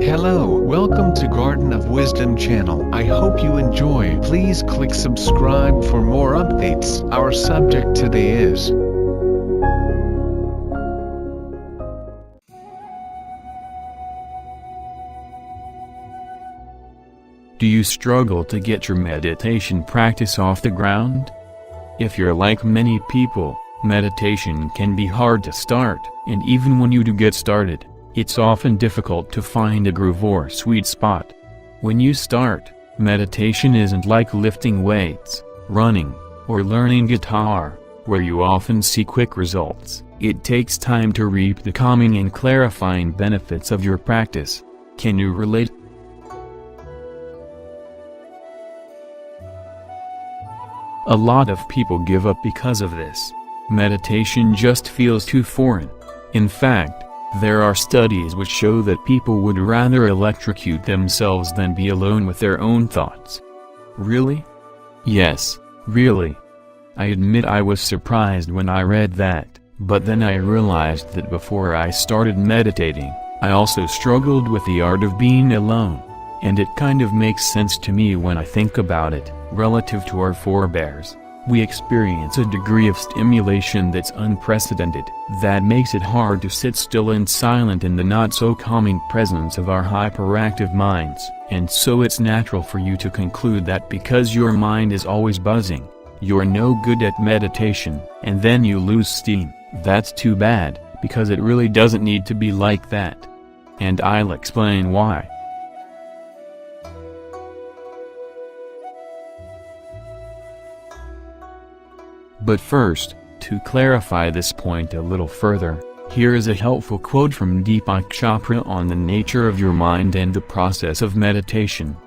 Hello, welcome to Garden of Wisdom channel. I hope you enjoy. Please click subscribe for more updates. Our subject today is Do you struggle to get your meditation practice off the ground? If you're like many people, meditation can be hard to start, and even when you do get started, it's often difficult to find a groove or sweet spot. When you start, meditation isn't like lifting weights, running, or learning guitar, where you often see quick results. It takes time to reap the calming and clarifying benefits of your practice. Can you relate? A lot of people give up because of this. Meditation just feels too foreign. In fact, there are studies which show that people would rather electrocute themselves than be alone with their own thoughts. Really? Yes, really. I admit I was surprised when I read that, but then I realized that before I started meditating, I also struggled with the art of being alone, and it kind of makes sense to me when I think about it. Relative to our forebears, we experience a degree of stimulation that's unprecedented, that makes it hard to sit still and silent in the not-so-calming presence of our hyperactive minds, and so it's natural for you to conclude that because your mind is always buzzing, you're no good at meditation, and then you lose steam. That's too bad, because it really doesn't need to be like that. And I'll explain why. But first, to clarify this point a little further, here is a helpful quote from Deepak Chopra on the nature of your mind and the process of meditation.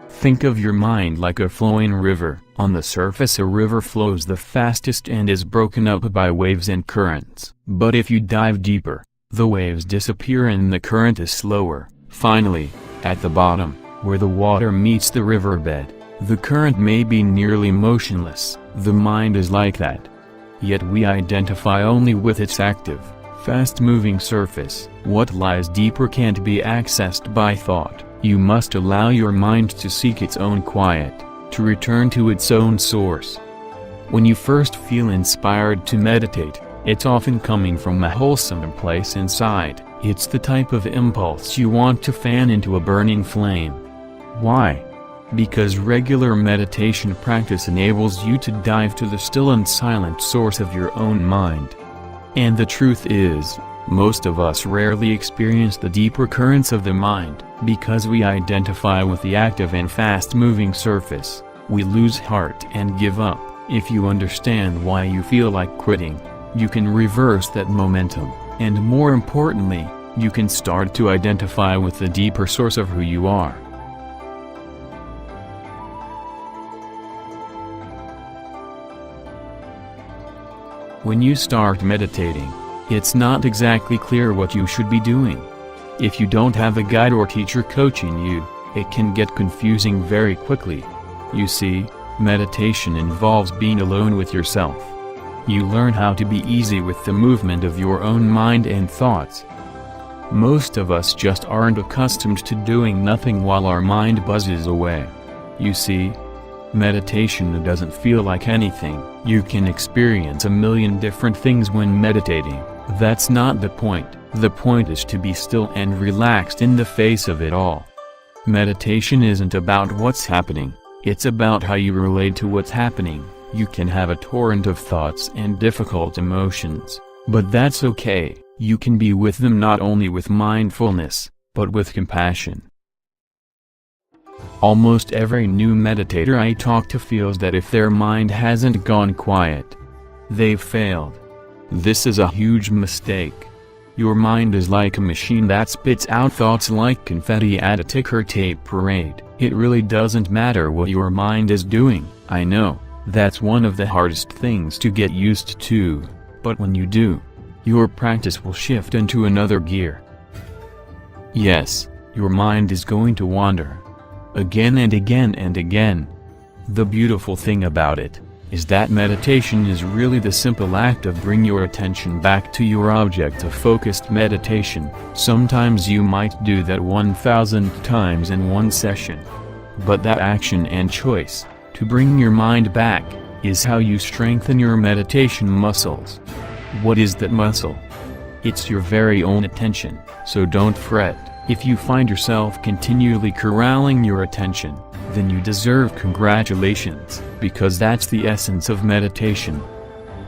Think of your mind like a flowing river. On the surface a river flows the fastest and is broken up by waves and currents. But if you dive deeper, the waves disappear and the current is slower. Finally, at the bottom, where the water meets the riverbed, the current may be nearly motionless. The mind is like that. Yet we identify only with its active, fast-moving surface. What lies deeper can't be accessed by thought. You must allow your mind to seek its own quiet, to return to its own source. When you first feel inspired to meditate, it's often coming from a wholesome place inside. It's the type of impulse you want to fan into a burning flame. Why? Because regular meditation practice enables you to dive to the still and silent source of your own mind. And the truth is, most of us rarely experience the deeper currents of the mind, because we identify with the active and fast-moving surface. We lose heart and give up. If you understand why you feel like quitting, you can reverse that momentum, and more importantly, you can start to identify with the deeper source of who you are. When you start meditating, it's not exactly clear what you should be doing. If you don't have a guide or teacher coaching you, it can get confusing very quickly. You see, meditation involves being alone with yourself. You learn how to be easy with the movement of your own mind and thoughts. Most of us just aren't accustomed to doing nothing while our mind buzzes away. You see, meditation doesn't feel like anything. You can experience a million different things when meditating. That's not the point. The point is to be still and relaxed in the face of it all. Meditation isn't about what's happening, it's about how you relate to what's happening. You can have a torrent of thoughts and difficult emotions, but that's okay. You can be with them not only with mindfulness, but with compassion. Almost every new meditator I talk to feels that if their mind hasn't gone quiet, they've failed. This is a huge mistake. Your mind is like a machine that spits out thoughts like confetti at a ticker tape parade. It really doesn't matter what your mind is doing. I know, that's one of the hardest things to get used to, but when you do, your practice will shift into another gear. Yes, your mind is going to wander. Again and again and again. The beautiful thing about it, is that meditation is really the simple act of bring your attention back to your object of focused meditation. Sometimes you might do that 1,000 times in one session. But that action and choice, to bring your mind back, is how you strengthen your meditation muscles. What is that muscle? It's your very own attention, so don't fret if you find yourself continually corralling your attention. Then you deserve congratulations, because that's the essence of meditation.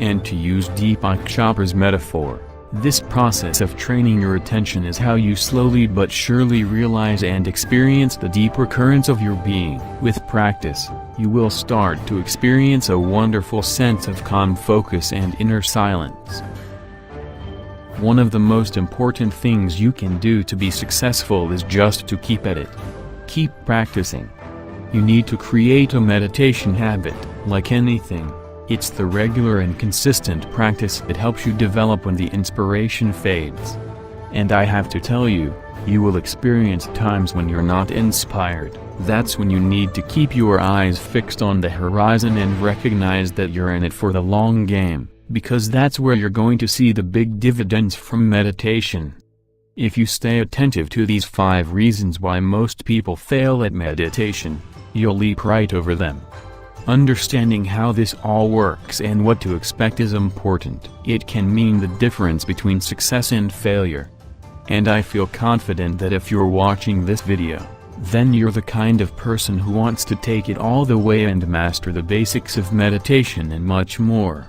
And to use Deepak Chopra's metaphor, this process of training your attention is how you slowly but surely realize and experience the deeper currents of your being. With practice, you will start to experience a wonderful sense of calm focus and inner silence. One of the most important things you can do to be successful is just to keep at it. Keep practicing. You need to create a meditation habit. Like anything, it's the regular and consistent practice that helps you develop when the inspiration fades. And I have to tell you, you will experience times when you're not inspired. That's when you need to keep your eyes fixed on the horizon and recognize that you're in it for the long game, because that's where you're going to see the big dividends from meditation. If you stay attentive to these 5 reasons why most people fail at meditation, you'll leap right over them. Understanding how this all works and what to expect is important. It can mean the difference between success and failure. And I feel confident that if you're watching this video, then you're the kind of person who wants to take it all the way and master the basics of meditation and much more.